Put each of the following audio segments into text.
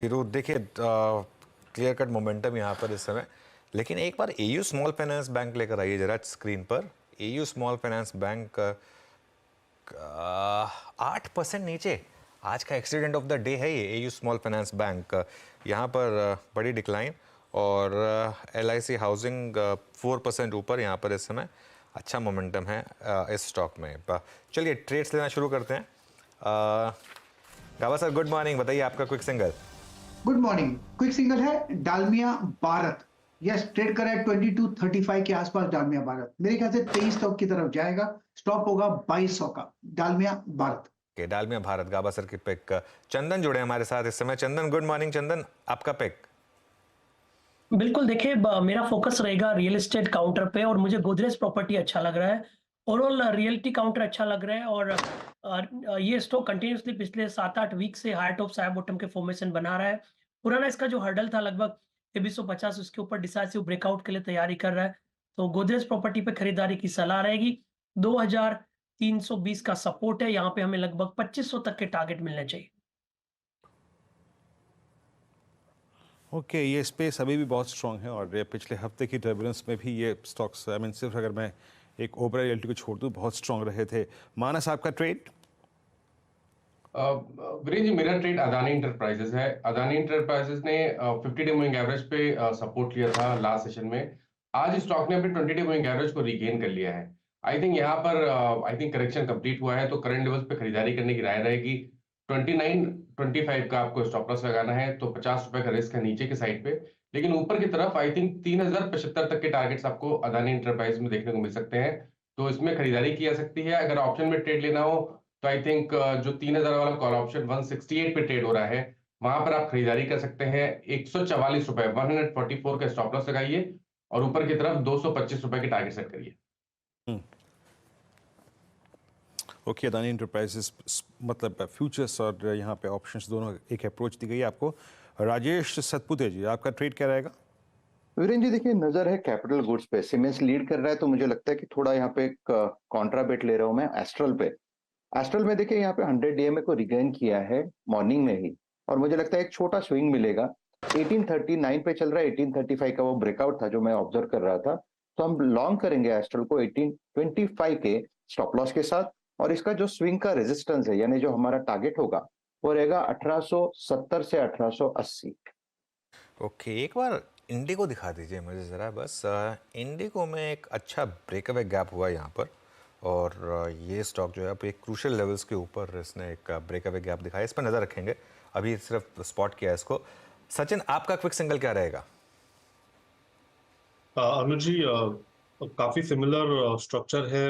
फिर देखिए clear cut momentum यहाँ पर इस समय, लेकिन एक बार एयू स्मॉल फाइनेंस बैंक लेकर आइए जरा स्क्रीन पर। एयू स्मॉल फाइनेंस बैंक 8% नीचे। आज का एक्सीडेंट ऑफ द डे है ये एयू स्मॉल फाइनेंस बैंक। यहाँ पर बड़ी डिक्लाइन, और LIC हाउसिंग 4% ऊपर यहाँ पर इस समय। अच्छा मोमेंटम है इस स्टॉक में। चलिए ट्रेड्स लेना शुरू करते हैं। गावा सर गुड मॉर्निंग, बताइए आपका quick single. Good morning. Quick single है डालमिया भारत। यस, ट्रेड करा है 2235 के आसपास। डालमिया भारत मेरे ख्याल से 2300 की तरफ जाएगा। स्टॉप होगा 2200 का। डालमिया भारत के डालमिया भारत, गाबा सर की पिक। चंदन जुड़े हमारे साथ इस समय। चंदन गुड मॉर्निंग। चंदन आपका पिक। बिल्कुल देखिए, मेरा फोकस रहेगा रियल एस्टेट काउंटर पे और मुझे गोदरेज प्रॉपर्टी अच्छा लग रहा है। ओवरऑल रियल्टी काउंटर अच्छा लग रहा है और ये स्टॉक कंटिन्यूअसली पिछले 7-8 वीक से हाई टॉप हाई बॉटम के फॉर्मेशन बना रहा है। पुराना इसका जो हर्डल था लगभग 2350, उसके ऊपर डिसाइसिव ब्रेकआउट के लिए तैयारी कर रहा है। तो गोदरेज प्रॉपर्टी पे खरीदारी की सलाह रहेगी। 2320 का सपोर्ट है, यहाँ पे हमें लगभग 2500 तक के टारगेट मिलने चाहिए। ओके, ये स्पेस अभी भी बहुत स्ट्रांग है और ये पिछले हफ्ते की टर्बुलेंस में भी ये स्टॉक्स सिर्फ अगर मैं एक ओबरा रियल्टी को छोड़ दूँ बहुत स्ट्रांग रहे थे। मानस आपका ट्रेड? वीरेंद्र जी, मेरा ट्रेड अदानी इंटरप्राइजेस है। अदानी इंटरप्राइजेस ने 50 डे मूविंग एवरेज पे सपोर्ट लिया था लास्ट सेशन में। आज स्टॉक ने अपने 20 डे मूविंग एवरेज को रिगेन कर लिया है। आई थिंक यहाँ पर करेक्शन कंप्लीट हुआ है, तो करंट लेवल्स पे खरीदारी करने की राय रहेगी। 2925 का आपको स्टॉप लॉस लगाना है, तो 50 रुपए का रिस्क है नीचे की साइड पे। लेकिन ऊपर की तरफ आई थिंक 3075 तक के टारगेट्स आपको अदानी इंटरप्राइज में देखने को मिल सकते हैं, तो इसमें खरीदारी की जा सकती है। अगर ऑप्शन में ट्रेड लेना हो तो आई थिंक जो 3000 वाला कॉल ऑप्शन 168 पे ट्रेड हो रहा है, वहां पर आप खरीदारी कर सकते हैं। 144 रुपए 144 का स्टॉप लॉस लगाइए और ऊपर की तरफ 225 रुपए की टारगेट सेट करिए। ओके, अदानी इंटरप्राइजेस मतलब फ्यूचर्स और यहाँ पे ऑप्शंस दोनों एक अप्रोच दी गई है आपको। राजेश सतपुते जी, आपका ट्रेड क्या रहेगा? वीरेंद्र जी, देखिए नजर है कैपिटल गुड्स पे। सीमेंस लीड कर रहा है, तो मुझे लगता है कि थोड़ा यहाँ पे कॉन्ट्रा बेट ले रहा हूं मैं एस्ट्रल पे। एस्ट्रल में देखिए यहाँ पे 100 डीएमए को रिगेन किया है मॉर्निंग में ही, और मुझे लगता है एक छोटा स्विंग मिलेगा। 1839 पे चल रहा है। 1835 का वो ब्रेकआउट था जो मैं ऑब्जर्व कर रहा था, तो हम लॉन्ग करेंगे एस्ट्रल को 1825 के स्टॉप लॉस के साथ। और इसका जो स्विंग का रेजिस्टेंस है, यानी जो हमारा टारगेट होगा, वो रहेगा 1870 से 1880। ओके, एक बार इंडिगो दिखा दीजिए मुझे ज़रा बस। इंडिगो में एक अच्छा ब्रेकअवे गैप हुआ यहाँ पर, और ये स्टॉक जो है अब एक क्रूशियल लेवल्स के ऊपर इसने एक ब्रेकअवे गैप दिखाया। इस पर नज़र रखेंगे, अभी सिर्फ स्पॉट किया है इसको। सचिन आपका क्विक सिंगल क्या रहेगा? अनुज जी, काफी सिमिलर स्ट्रक्चर है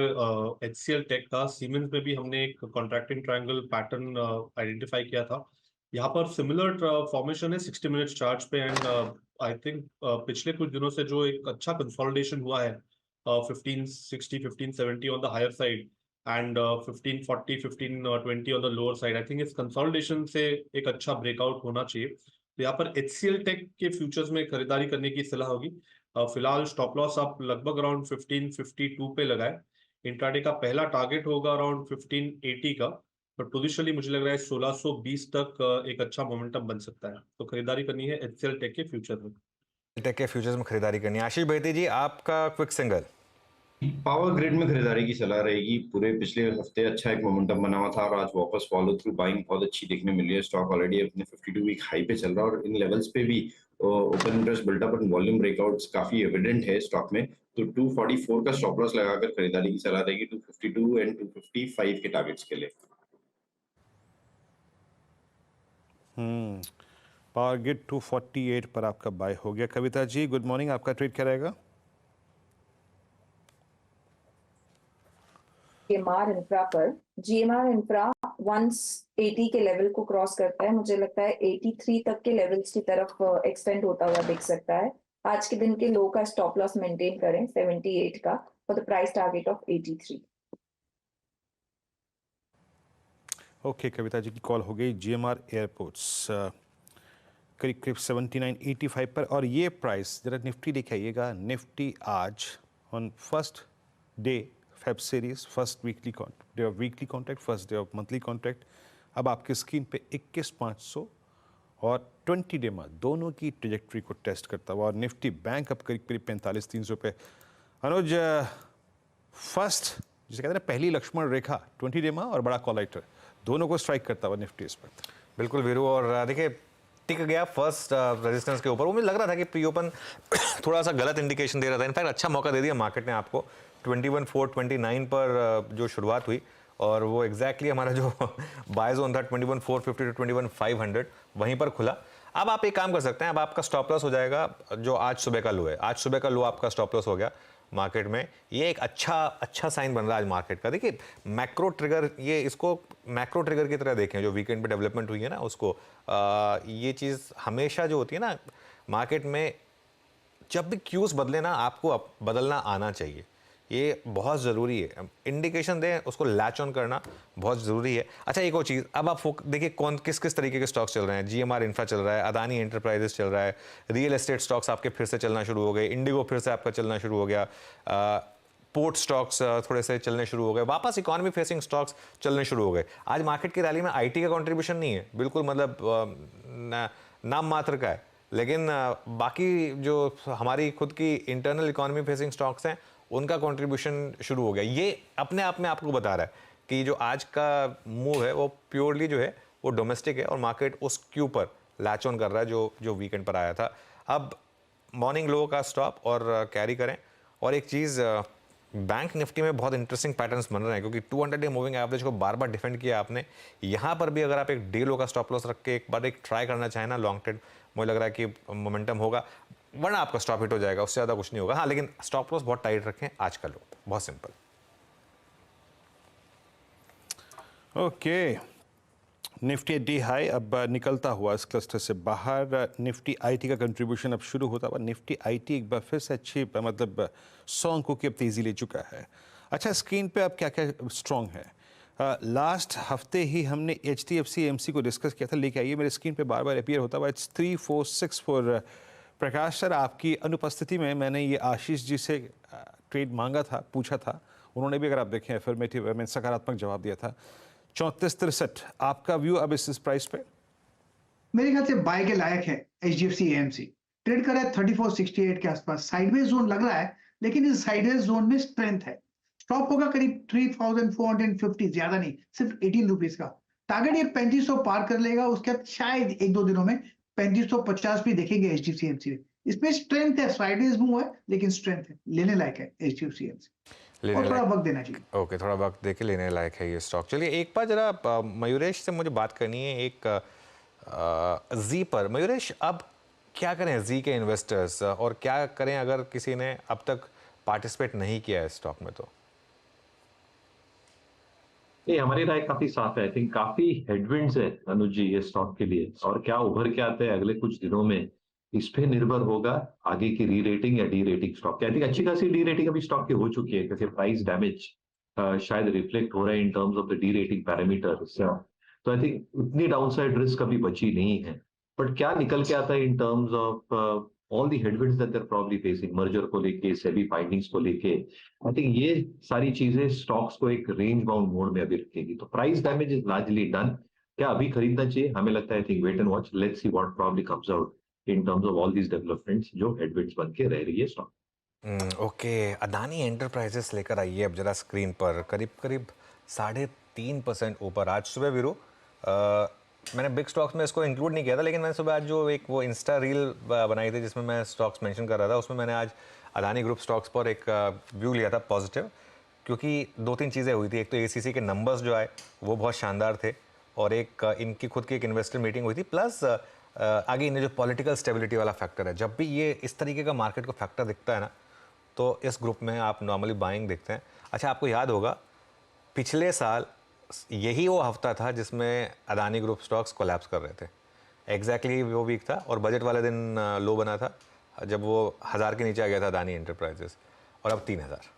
HCL टेक का। सीमेंस में भी हमने एक कॉन्ट्रैक्टिंग ट्रायंगल पैटर्न आइडेंटिफाई किया था। यहाँ पर सिमिलर फॉर्मेशन है 60 मिनट चार्ट पे, एंड आई थिंक पिछले कुछ दिनों से जो एक अच्छा कंसोलिडेशन हुआ है 1560 1570 on the higher side and 1540 1520 on the lower side. I think इस कंसोलिडेशन से एक अच्छा ब्रेकआउट होना चाहिए, तो यहाँ पर HCL टेक के फ्यूचर्स में खरीदारी करने की सलाह होगी। फिलहाल स्टॉप लॉस आप लगभग अराउंड 1552 पे लगाए। इंट्राडे का पहला टारगेट होगा अराउंड 1580 का, बट पोजिशनली मुझे लग रहा है 1620 तक एक अच्छा मोमेंटम बन सकता है, तो खरीदारी करनी है HCL टेक के फ्यूचर में। टेक के फ्यूचर्स में खरीदारी करनी है। आशीष बेहती जी आपका क्विक सिंगल। पावर ग्रिड में खरीदारी की सलाह रहेगी। पूरे पिछले हफ्ते अच्छा एक मोमेंटम बना हुआ था और आज वापस फॉलो थ्रू बाइंग बहुत अच्छी देखने मिल रही है। स्टॉक ऑलरेडी अपने 52 वीक हाई पे चल रहा है और इन लेवल्स पे भी open interest built up and volume breakouts काफी एविडेंट है स्टॉक में, तो 244 का स्टॉप लॉस लगाकर खरीदारी की सलाह रहेगी 252 एंड 255 के टारगेट्स के लिए। पावर ग्रिड 248 पर आपका बाय हो गया। कविता जी गुड मॉर्निंग, आपका ट्रेड क्या रहेगा? GMR इंफ्रा पर GMR इंफ्रा 180 के लेवल को क्रॉस करता है, मुझे लगता है 83 तक के लेवल्स की तरफ एक्सटेंड होता हुआ दिख सकता है। आज के दिन के लो का स्टॉप लॉस मेंटेन करें 78 का for the price target of 83। Okay, Kavita ji की कॉल हो गई। GMR एयरपोर्ट्स करीब करीब 7985 पर, और ये प्राइस जरा निफ्टी दिखाइएगा। निफ्टी आज on first day Feb series, first weekly day of weekly contract, first day of monthly contract, अब आपकी स्क्रीन पे 21,500 और 20 डेमा दोनों की ट्रेजेक्ट्री को टेस्ट करता हुआ और निफ्टी बैंक अब करीब करीब 45-300 पे। अनुज, फर्स्ट जिसे कहते हैं ना पहली लक्ष्मण रेखा 20 डेमा और बड़ा कॉलाइटर दोनों को स्ट्राइक करता हुआ निफ्टी इस वक्त। बिल्कुल वीरू, और देखिए टिक गया फर्स्ट रेजिस्टेंस के ऊपर। वो मुझे लग रहा था कि प्री ओपन थोड़ा सा गलत इंडिकेशन दे रहा था, इनफैक्ट अच्छा मौका दे दिया मार्केट ने आपको 21,429 पर जो शुरुआत हुई, और वो एग्जैक्टली हमारा जो बाय जोन था 21,450 टू 21,500 वहीं पर खुला। अब आप एक काम कर सकते हैं, अब आपका स्टॉप लॉस हो जाएगा जो आज सुबह का लो है। आज सुबह का लो आपका स्टॉप लॉस हो गया मार्केट में। ये एक अच्छा साइन बन रहा है आज मार्केट का। देखिए मैक्रो ट्रिगर, ये इसको मैक्रो ट्रिगर की तरह देखें, जो वीकेंड पे डेवलपमेंट हुई है ना उसको। ये चीज़ हमेशा जो होती है ना मार्केट में, जब भी क्यूज बदले ना आपको बदलना आना चाहिए, ये बहुत ज़रूरी है। इंडिकेशन दें, उसको लैच ऑन करना बहुत ज़रूरी है। अच्छा एक और चीज़, अब आप देखिए कौन किस किस तरीके के स्टॉक्स चल रहे हैं। GMR इंफ्रा चल रहा है, अदानी एंटरप्राइजेस चल रहा है, रियल एस्टेट स्टॉक्स आपके फिर से चलना शुरू हो गए, इंडिगो फिर से आपका चलना शुरू हो गया, पोर्ट स्टॉक्स थोड़े से चलने शुरू हो गए, वापस इकोनॉमी फेसिंग स्टॉक्स चलने शुरू हो गए। आज मार्केट की रैली में IT का कॉन्ट्रीब्यूशन नहीं है, बिल्कुल मतलब नाम मात्र का है, लेकिन बाकी जो हमारी खुद की इंटरनल इकोनॉमी फेसिंग स्टॉक्स हैं उनका कंट्रीब्यूशन शुरू हो गया। ये अपने आप में आपको बता रहा है कि जो आज का मूव है वो प्योरली जो है वो डोमेस्टिक है, और मार्केट उस क्यू पर लैच ऑन कर रहा है जो वीकेंड पर आया था। अब मॉर्निंग लो का स्टॉप और कैरी करें। और एक चीज़, बैंक निफ्टी में बहुत इंटरेस्टिंग पैटर्न्स बन रहे हैं, क्योंकि 200 डे मूविंग एवरेज को बार बार डिफेंड किया आपने। यहाँ पर भी अगर आप एक डे लो का स्टॉप लॉस रख के एक बार ट्राई करना चाहें ना लॉन्ग टर्म, मुझे लग रहा है कि मोमेंटम होगा, वरना आपका स्टॉप हिट हो जाएगा, उससे ज़्यादा कुछ नहीं होगा। हाँ, लेकिन स्टॉप लॉस बहुत टाइट रखें आज का लो, बहुत simple. Okay, Nifty D high अब निकलता हुआ इस क्लस्टर से बाहर। निफ्टी IT का कंट्रीब्यूशन अब शुरू होता हुआ। निफ्टी IT एक बार फिर से अच्छी मतलब 100 अंकों की अब तेज़ी ले चुका है। अच्छा, स्क्रीन पे अब क्या क्या स्ट्रॉन्ग है? लास्ट हफ्ते ही हमने HDFC AMC को डिस्कस किया था, लेके आइए मेरे स्क्रीन पे बार बार अपीयर होता हुआ। इट्स 3464। प्रकाश सर, आपकी अनुपस्थिति में मैंने ये आशीष जी से ट्रेड मांगा था, पूछा था, उन्होंने भी अगर आप देखें अफर्मेटिव में सकारात्मक जवाब दिया था। 3463, आपका व्यू अब इस प्राइस पे? मेरे ख्याल से बाय के लायक है। HDFC AMC ट्रेड कर रहा है 3468 के आसपास, साइडवेज जोन लग रहा है, लेकिन इस साइडवेज जोन में स्ट्रेंथ है। स्टॉप होगा करीब 3450, ज्यादा नहीं, सिर्फ 18 रुपीज का। टारगेट ये 3500 पार कर लेगा, उसके बाद शायद एक दो दिनों में 3550 भी देखेंगे HDFC AMC में। इसमें स्ट्रेंथ है, साइडवेज मूव है लेकिन स्ट्रेंथ है, लेने लायक है HDFC AMC, और थोड़ा वक्त देना चाहिए। ओके, थोड़ा वक्त देके लेने लायक है ये स्टॉक। चलिए एक बार जरा मयूरेश से मुझे बात करनी है एक जी पर। मयूरेश, अब क्या करें जी के इन्वेस्टर्स, और क्या करें अगर किसी ने अब तक पार्टिसिपेट नहीं किया है स्टॉक में? तो ये हमारी राय काफी साफ है। आई थिंक काफी हेडविंड्स है अनुज जी ये स्टॉक के लिए, और क्या उभर के आते हैं अगले कुछ दिनों में इस पे निर्भर होगा आगे की री रेटिंग या डी रेटिंग स्टॉक की। आई थिंक अच्छी खासी डी रेटिंग अभी स्टॉक की हो चुकी है, क्योंकि प्राइस डैमेज शायद रिफ्लेक्ट हो रहा है in terms of the D rating parameters. तो आई थिंक उतनी डाउनसाइड रिस्क अभी बची नहीं है। बट क्या निकल के आता है in terms of all the headwinds that they are probably facing, merger को लेके, सेबी फाइंडिंग्स को लेके, आई थिंक ये सारी चीजें स्टॉक्स को एक रेंज बाउंड मोड में अभी रखेगी। तो price damage is largely done. क्या अभी खरीदना चाहिए? हमें लगता है I think wait and watch, let's see what probably comes out in terms of all these developments जो हेडविंड्स बन के रह रही है स्टॉक। ओके, अदानी एंटरप्राइजेस लेकर आइए अब जरा स्क्रीन पर। करीब करीब 3.5% ऊपर आज सुबह वीरू। मैंने बिग स्टॉक्स में इसको इंक्लूड नहीं किया था, लेकिन मैंने सुबह आज जो एक वो इंस्टा रील बनाई थी जिसमें मैं स्टॉक्स मेंशन कर रहा था, उसमें मैंने आज अदानी ग्रुप स्टॉक्स पर एक व्यू लिया था पॉजिटिव, क्योंकि दो तीन चीज़ें हुई थी। एक तो ACC के नंबर्स जो आए वो बहुत शानदार थे, और एक इनकी खुद की एक इन्वेस्टर मीटिंग हुई थी, प्लस आगे इन्हें जो पॉलिटिकल स्टेबिलिटी वाला फैक्टर है, जब भी ये इस तरीके का मार्केट को फैक्टर दिखता है ना, तो इस ग्रुप में आप नॉर्मली बाइंग देखते हैं। अच्छा, आपको याद होगा पिछले साल यही वो हफ्ता था जिसमें अदानी ग्रुप स्टॉक्स कोलैप्स कर रहे थे। एग्जैक्टली वो वीक था, और बजट वाले दिन लो बना था जब वो 1000 के नीचे आ गया था अदानी एंटरप्राइजेस, और अब 3000।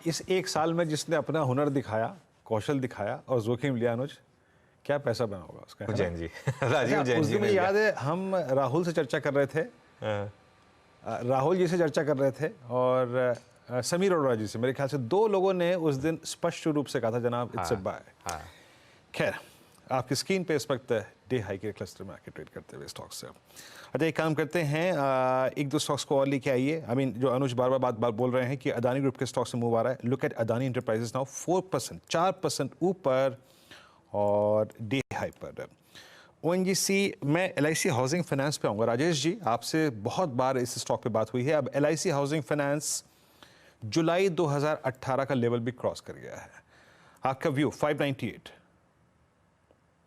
इस एक साल में जिसने अपना हुनर दिखाया, कौशल दिखाया और जोखिम लिया, अनुज, क्या पैसा बना होगा उसका? जैन जी, राजीव जैन उस जी, दिन मुझे याद है हम राहुल से चर्चा कर रहे थे, राहुल जी से चर्चा कर रहे थे, और समीर अरोड़ा जी से। मेरे ख्याल से दो लोगों ने उस दिन स्पष्ट रूप से कहा था, जनाब इट्स अ बाय। खैर, आपकी स्क्रीन पे इस वक्त डे हाई के क्लस्टर में आके ट्रेड करते हुए स्टॉक्स से। अच्छा, एक काम करते हैं, एक दो स्टॉक्स को और लेके आइए। आई मीन जो अनुज बार बार बोल रहे हैं कि अदानी ग्रुप के स्टॉक से मूव आ रहा है। Look at Adani enterprises now 4% ऊपर और डे हाई पर। ओएनजीसी, मैं एलआईसी हाउसिंग फाइनेंस पे आऊँगा। राजेश जी, आपसे बहुत बार इस स्टॉक पे बात हुई है। अब एलआईसी हाउसिंग फाइनेंस जुलाई 2018 का लेवल भी क्रॉस कर गया है। आपका व्यू 598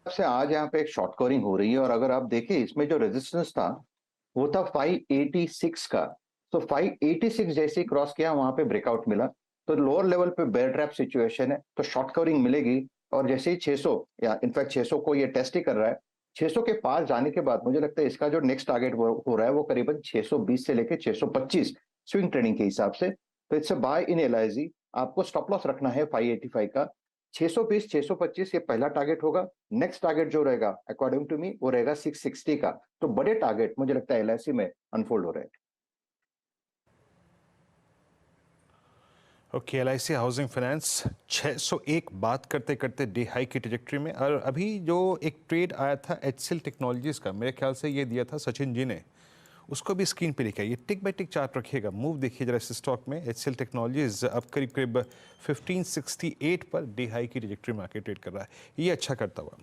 से आज यहाँ पे एक शॉर्ट कवरिंग हो रही है, और अगर आप देखें इसमें जो रेजिस्टेंस था वो था 586 का। तो 586 जैसे क्रॉस किया वहां पे ब्रेकआउट मिला, तो लोअर लेवल पे बेयर ट्रैप सिचुएशन है, तो शॉर्ट कवरिंग मिलेगी। और जैसे ही 600 या इनफैक्ट 600 को ये टेस्ट ही कर रहा है, 600 के पास जाने के बाद मुझे लगता है इसका जो नेक्स्ट टारगेट हो रहा है वो करीबन 620 से लेके 625 स्विंग ट्रेडिंग के हिसाब से। तो it's a buy in LIG. आपको स्टॉप लॉस रखना है 585 का। 620 625 ये पहला टारगेट होगा। नेक्स्ट टारगेट जो रहेगा अकॉर्डिंग टू मी वो रहेगा 660 का। तो बड़े टारगेट मुझे लगता है एलआईसी में अनफोल्ड हो रहे हैं। ओके, एलआईसी हाउसिंग फाइनेंस 601 बात करते करते डे हाई की ट्रैजेक्टरी में। और अभी जो एक ट्रेड आया था एचसीएल टेक्नोलॉजीज का, मेरे ख्याल से ये दिया था सचिन जी ने, उसको भी स्क्रीन पे लिखा है। ये टिक बाय टिक चार्ट रखिएगा। मूव देखिए जरा इस स्टॉक में। एचसीएल टेक्नोलॉजीज अब करीब 1568 पर डे हाई की ट्रैजेक्टरी में आके ट्रेड कर रहा है, ये अच्छा करता हुआ।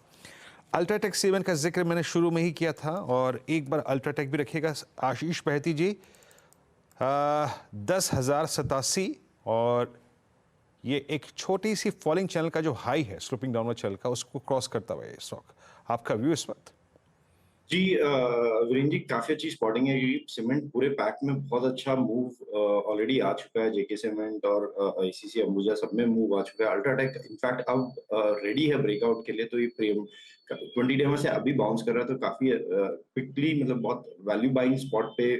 अल्ट्राटेक सीमेंट का जिक्र मैंने शुरू में ही किया था, और एक बार अल्ट्राटेक भी रखिएगा। आशीष बहती जी 10,087, और ये एक छोटी सी फॉलिंग चैनल का जो हाई है, स्लोपिंग डाउनवर्ड चैनल का, उसको क्रॉस करता हुआ ये स्टॉक। आपका व्यू इस वक्त? जी वीरेंद्र जी, काफी अच्छी स्पॉटिंग है, क्योंकि सीमेंट पूरे पैक में बहुत अच्छा मूव ऑलरेडी आ चुका है। जेके सीमेंट और आईसीसी अंबुजा सब में मूव आ चुका है। अल्ट्राटेक इनफैक्ट अब रेडी है ब्रेकआउट के लिए। तो ये प्रीमियम 20 डे में से अभी बाउंस कर रहा है, तो काफी क्विकली, मतलब बहुत वैल्यू बाइंग स्पॉट पे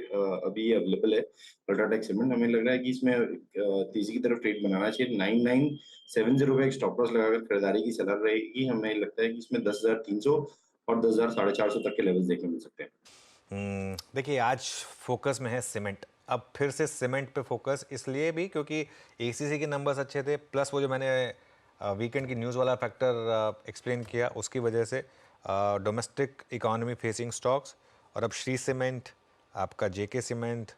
अभी अवेलेबल है अल्ट्राटेक सीमेंट। हमें लग रहा है कि इसमें तेजी की तरफ ट्रेड बनाना चाहिए। 9970 पे एक स्टॉप लॉस लगाकर खरीदारी की सलाह रहेगी। हमें लगता है कि इसमें 10,300 और 10,450 तक के लेवल्स देखने मिल सकते हैं। देखिए, आज फोकस में है सीमेंट। अब फिर से सीमेंट पे फोकस इसलिए भी क्योंकि एसीसी के नंबर्स अच्छे थे, प्लस वो जो मैंने वीकेंड की न्यूज़ वाला फैक्टर एक्सप्लेन किया, उसकी वजह से डोमेस्टिक इकोनॉमी फेसिंग स्टॉक्स। और अब श्री सीमेंट, आपका जेके सीमेंट,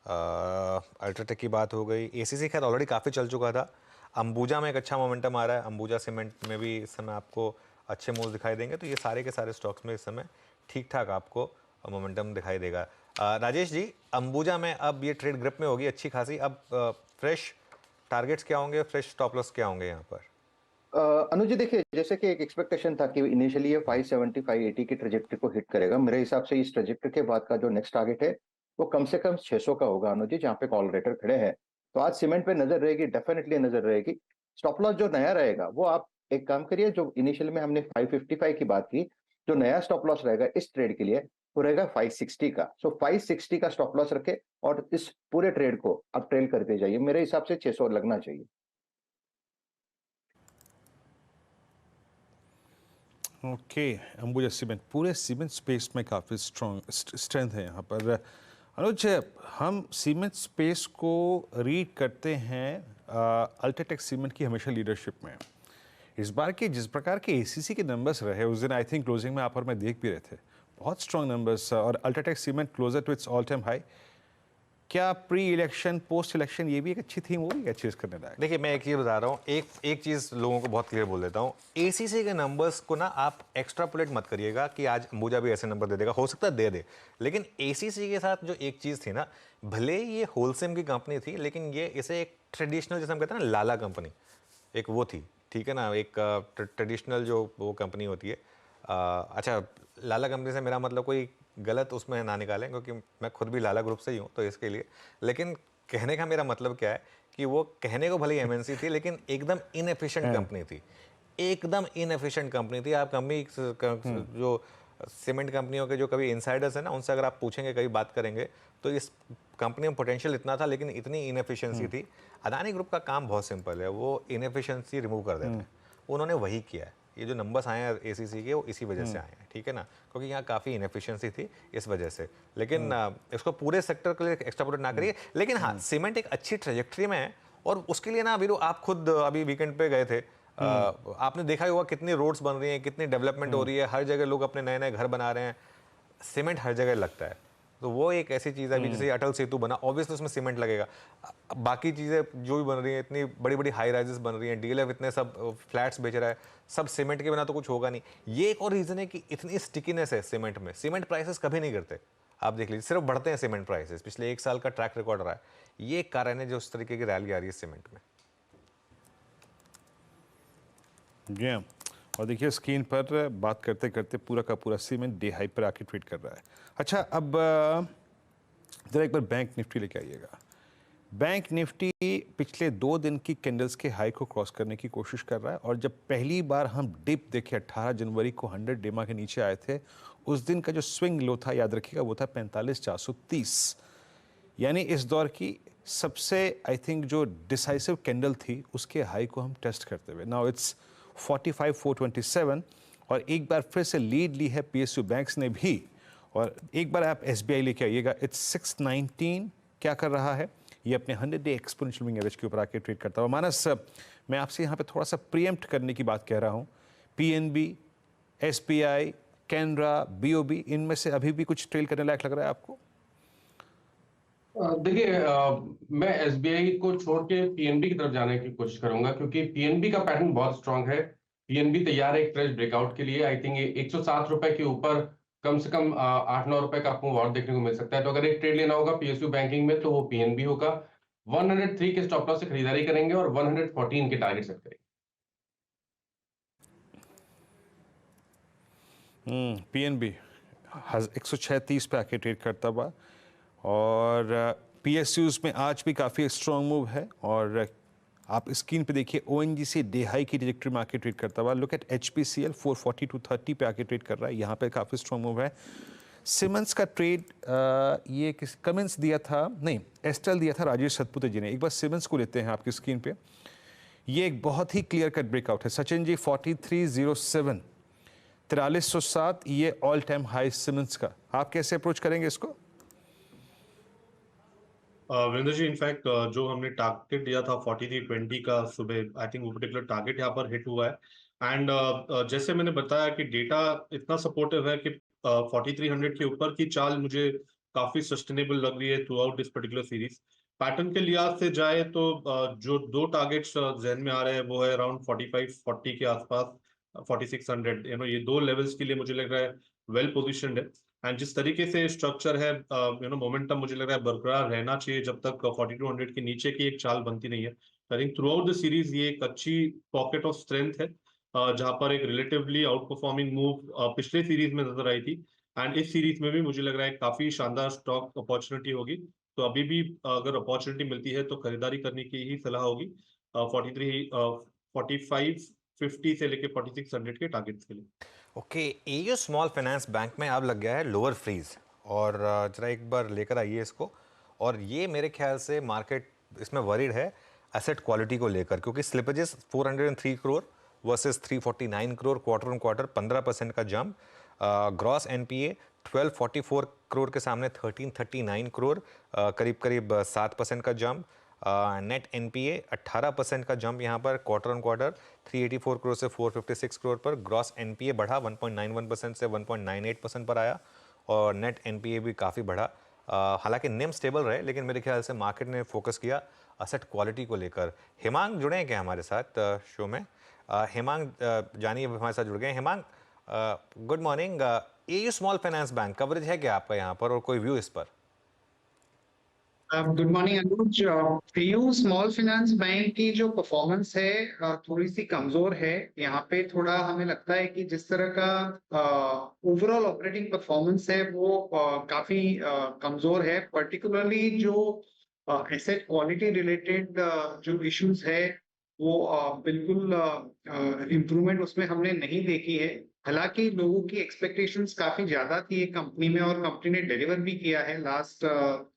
अल्ट्राटेक की बात हो गई। एसीसी खैर ऑलरेडी काफ़ी चल चुका था। अंबुजा में एक अच्छा मोमेंटम आ रहा है। अंबुजा सीमेंट में भी इस समय आपको अच्छे मूव्स दिखाई देंगे। तो ये सारे के सारे स्टॉक्स में इस समय ठीक ठाक आपको मोमेंटम दिखाई देगा। राजेश जी, अंबुजा में अब ये ट्रेड ग्रिप में होगी अच्छी खासी। अब फ्रेश टारगेट्स क्या होंगे, फ्रेश स्टॉप लॉस क्या होंगे यहाँ पर? अनुज जी, देखिए जैसे कि एक एक्सपेक्टेशन था कि इनिशियली ये 570 580 की ट्रेजेक्टरी को हिट करेगा। मेरे हिसाब से इस ट्रेजेक्टरी के बाद का जो नेक्स्ट टारगेट है वो कम से कम 600 का होगा अनुज जी, जहाँ पे कॉल रेटर खड़े हैं। तो आज सीमेंट पे नजर रहेगी, डेफिनेटली नजर रहेगी। स्टॉप लॉस जो नया रहेगा वो आप एक काम करिए, जो इनिशियल में हमने 555 की बात की, जो नया स्टॉप लॉस रहेगा इस ट्रेड के लिए वो रहेगा 560 का। सो 560 का स्टॉप लॉस रखे और इस पूरे ट्रेड को आप ट्रेल करते जाइए। मेरे हिसाब से 600 लगना चाहिए। ओके, अंबुजा सीमेंट, पूरे सीमेंट स्पेस में काफ़ी स्ट्रेंथ है यहाँ पर। अनुज, हम सीमेंट स्पेस को रीड करते हैं अल्ट्राटेक सीमेंट की हमेशा लीडरशिप में। इस बार के जिस प्रकार के एसीसी के नंबर्स रहे उस दिन, आई थिंक क्लोजिंग में आप और मैं देख भी रहे थे, बहुत स्ट्रॉन्ग नंबर्स। और UltraTech cement closer to its all time high. क्या प्री इलेक्शन पोस्ट इलेक्शन ये भी एक अच्छी थीम होगी, क्या चीज़ करने लायक? देखिए, मैं एक चीज़ बता रहा हूँ, एक चीज़ लोगों को बहुत क्लियर बोल देता हूँ। एसीसी के नंबर्स को ना आप एक्स्ट्रापोलेट मत करिएगा कि आज अंबुजा भी ऐसे नंबर दे देगा। हो सकता है दे दे, लेकिन एसीसी के साथ जो एक चीज़ थी ना, भले ये होलसेल की कंपनी थी, लेकिन ये इसे एक ट्रेडिशनल, जैसे हम कहते हैं ना लाला कंपनी, एक वो थी, ठीक है ना, एक ट्रेडिशनल जो वो कंपनी होती है। अच्छा, लाला कंपनी से मेरा मतलब कोई गलत उसमें ना निकालें, क्योंकि मैं खुद भी लाला ग्रुप से ही हूँ, तो इसके लिए। लेकिन कहने का मेरा मतलब क्या है कि वो कहने को भले एमएनसी थी, लेकिन एकदम इनएफिशिएंट कंपनी थी, एकदम इनएफिशिएंट कंपनी थी। आप कंपनी जो सीमेंट कंपनियों के जो कभी इनसाइडर्स हैं ना, उनसे अगर आप पूछेंगे, कभी बात करेंगे, तो इस कंपनी में पोटेंशियल इतना था, लेकिन इतनी इनएफिशिएंसी थी। अदानी ग्रुप का काम बहुत सिंपल है, वो इनएफिशिएंसी रिमूव कर देते हैं। उन्होंने वही किया है। ये जो नंबर्स आए हैं एसीसी के, वो इसी वजह से आए हैं, ठीक है ना, क्योंकि यहाँ काफ़ी इनएफिशिएंसी थी इस वजह से। लेकिन इसको पूरे सेक्टर के लिए एक्स्ट्रापोलेट ना करिए। लेकिन हाँ, सीमेंट एक अच्छी ट्रेजेक्ट्री में है, और उसके लिए ना अभी आप खुद अभी वीकेंड पे गए थे, आपने देखा ही होगा कितनी रोड्स बन रही हैं, कितनी डेवलपमेंट हो रही है, हर जगह लोग अपने नए नए घर बना रहे हैं, सीमेंट हर जगह लगता है। तो वो एक ऐसी चीज़ है अभी, जैसे अटल सेतु बना, ऑब्वियसली उसमें सीमेंट लगेगा। बाकी चीज़ें जो भी बन रही हैं, इतनी बड़ी बड़ी हाई राइजेस बन रही हैं, डीएलएफ इतने सब फ्लैट्स बेच रहा है, सब सीमेंट के बिना तो कुछ होगा नहीं। ये एक और रीज़न है कि इतनी स्टिकीनेस है सीमेंट में। सीमेंट प्राइसेस कभी नहीं गिरते, आप देख लीजिए, सिर्फ बढ़ते हैं सीमेंट प्राइसेस। पिछले 1 साल का ट्रैक रिकॉर्ड रहा है। ये एक कारण है जो उस तरीके की रैली आ रही है सीमेंट में। जी हाँ, और देखिए स्क्रीन पर बात करते करते पूरा का पूरा सीमेंट डे हाई पर आके ट्रेड कर रहा है। अच्छा, अब जरा एक बार बैंक निफ्टी लेके आइएगा। बैंक निफ्टी पिछले 2 दिन की कैंडल्स के हाई को क्रॉस करने की कोशिश कर रहा है, और जब पहली बार हम डिप देखे 18 जनवरी को 100 डेमा के नीचे आए थे, उस दिन का जो स्विंग लो था, याद रखिएगा, वो था 45,430। यानी इस दौर की सबसे आई थिंक जो डिसाइसिव कैंडल थी, उसके हाई को हम टेस्ट करते हुए नाउ इट्स 45,427, और एक बार फिर से लीड ली है पीएसयू बैंक्स ने भी। और एक बार आप एसबीआई लेके आइएगा, इट्स 619 क्या कर रहा है, ये अपने 100 डे एक्सपोनेंशियल मूविंग एवरेज के ऊपर आके ट्रेड करता हुआ। मानस, मैं आपसे यहाँ पे थोड़ा सा प्रीएम्प्ट करने की बात कह रहा हूँ। पीएनबी, एसबीआई, कैनरा, बीओबी, इनमें से अभी भी कुछ ट्रेल करने लायक लग रहा है आपको? देखिए, मैं एसबीआई को छोड़ के पीएनबी की तरफ जाने की कोशिश करूंगा, क्योंकि पीएनबी का पैटर्न बहुत स्ट्रांग है। पीएनबी तैयार है एक फ्रेश ब्रेकआउट के लिए। आई थिंक 107 रुपए के ऊपर कम से कम 8-9 रुपए का आपको और देखने को मिल सकता है। तो अगर एक ट्रेड लेना होगा पीएसयू बैंकिंग में, तो वो पीएनबी होगा। 103 के स्टॉप लॉस से खरीदारी करेंगे और 114 के टारगेट सेट करेंगे। पीएनबी 136 पे आके ट्रेड करता हुआ, और पीएसयूज में आज भी काफ़ी स्ट्रॉन्ग मूव है। और आप स्क्रीन पे देखिए ओएनजीसी डे हाई की ट्रेजेक्टरी में आके ट्रेड करता हुआ। लुक एट एचपीसीएल 442.30 पे आके ट्रेड कर रहा है, यहाँ पे काफ़ी स्ट्रॉन्ग मूव है। सिमंस का ट्रेड ये किस कमेंट्स दिया था, नहीं एस्टल दिया था राजेश सतपुते जी ने। एक बार सिमंस को लेते हैं आपकी स्क्रीन पे। ये एक बहुत ही क्लियर कट ब्रेकआउट है सचिन जी। 4307 4307, ये ऑल टाइम हाई सिमंस का। आप कैसे अप्रोच करेंगे इसको? वीरेंद्र जी, इनफैक्ट जो हमने टारगेट दिया था 4320 का सुबह, आई थिंक वो पर्टिकुलर टारगेट यहाँ पर हिट हुआ है। एंड जैसे मैंने बताया कि डेटा इतना सपोर्टिव है कि 4300 के ऊपर की चाल मुझे काफी सस्टेनेबल लग रही है through out this particular series. Pattern के लिहाज से जाए तो जो 2 टारगेट्स जहन में आ रहे हैं वो है अराउंड 4540 के आसपास, 4600, ये 2 लेवल्स के लिए मुझे लग रहा है वेल पोजिशनड है। एंड जिस तरीके से स्ट्रक्चर है, मोमेंटम मुझे लग रहा है बरकरार रहना चाहिए जब तक 4200 के नीचे की एक चाल बनती नहीं है। I think through out the series ये एक अच्छी पॉकेट ऑफ स्ट्रेंथ है, जहां पर एक रिलेटिवली आउट परफॉर्मिंग मूव पिछले सीरीज में नजर आई थी। एंड इस सीरीज में भी मुझे लग रहा है काफी शानदार स्टॉक अपॉर्चुनिटी होगी। तो अभी भी अगर अपॉर्चुनिटी मिलती है तो खरीदारी करने की ही सलाह होगी 4550 से लेके 4600 के टारगेट्स के लिए। Okay, AU small finance bank में अब लग गया है लोअर फ्रीज, और जरा एक बार लेकर आइए इसको। और ये मेरे ख्याल से मार्केट इसमें वरीड है एसेट क्वालिटी को लेकर, क्योंकि slippages 403 crore versus 349 crore, quarter on quarter 15% का जंप। ग्रॉस एनपीए 1244 करोड़ के सामने 1339 करोड़, करीब करीब 7% का जंप। नेट एनपीए 18% का जंप यहाँ पर क्वार्टर ऑन क्वार्टर, 384 करोड़ से 456 करोड़ पर। ग्रॉस एनपीए बढ़ा 1.91% से 1.98% पर आया, और नेट एनपीए भी काफ़ी बढ़ा। हालांकि निम स्टेबल रहे, लेकिन मेरे ख्याल से मार्केट ने फोकस किया असेट क्वालिटी को लेकर। हिमांग जुड़े हैं क्या हमारे साथ शो में? हिमांग जानी हमारे साथ जुड़ गए। Himang, good morning. AU small finance bank coverage है क्या आपका यहाँ पर, और कोई व्यू इस पर? गुड मॉर्निंग अनुज। एयू स्मॉल फाइनेंस बैंक की जो परफॉर्मेंस है थोड़ी सी कमजोर है। यहाँ पे थोड़ा हमें लगता है कि जिस तरह का ओवरऑल ऑपरेटिंग परफॉर्मेंस है वो काफी कमजोर है। पर्टिकुलरली जो एसेट क्वालिटी रिलेटेड जो इश्यूज है वो बिल्कुल इम्प्रूवमेंट उसमें हमने नहीं देखी है। हालांकि लोगों की एक्सपेक्टेशंस काफी ज्यादा थी कंपनी में, और कंपनी ने डिलीवर भी किया है लास्ट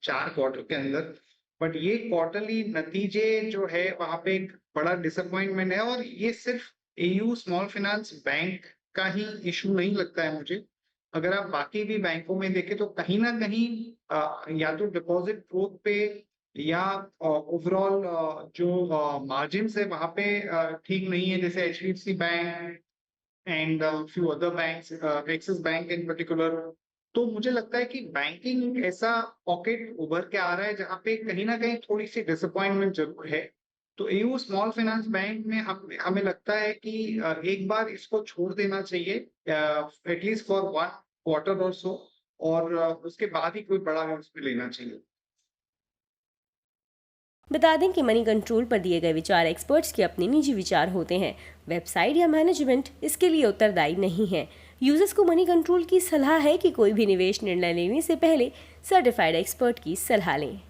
4 क्वार्टर के अंदर। बट ये क्वार्टरली नतीजे जो है वहां पे एक बड़ा डिसअपॉइंटमेंट है, और ये सिर्फ एयू स्मॉल फाइनेंस बैंक का ही इशू नहीं लगता है मुझे। अगर आप बाकी भी बैंकों में देखें तो कहीं ना कहीं या तो डिपॉजिट ग्रोथ पे या ओवरऑल जो मार्जिन है वहां पे ठीक नहीं है, जैसे HDFC bank and few other banks, axis bank in particular. तो मुझे लगता है कि बैंकिंग ऐसा पॉकेट उभर के आ रहा है जहां पे कहीं ना कहीं थोड़ी सी डिसअपॉइंटमेंट जरूर है। तो एयू स्मॉल फाइनेंस बैंक में हमें लगता है कि एक बार इसको छोड़ देना चाहिए एटलीस्ट फॉर 1 क्वार्टर और सो, और उसके बाद ही कोई बड़ा मूव पे लेना चाहिए। बता दें कि मनी कंट्रोल पर दिए गए विचार एक्सपर्ट्स के अपने निजी विचार होते हैं। वेबसाइट या मैनेजमेंट इसके लिए उत्तरदायी नहीं है। यूजर्स को मनी कंट्रोल की सलाह है कि कोई भी निवेश निर्णय लेने से पहले सर्टिफाइड एक्सपर्ट की सलाह लें।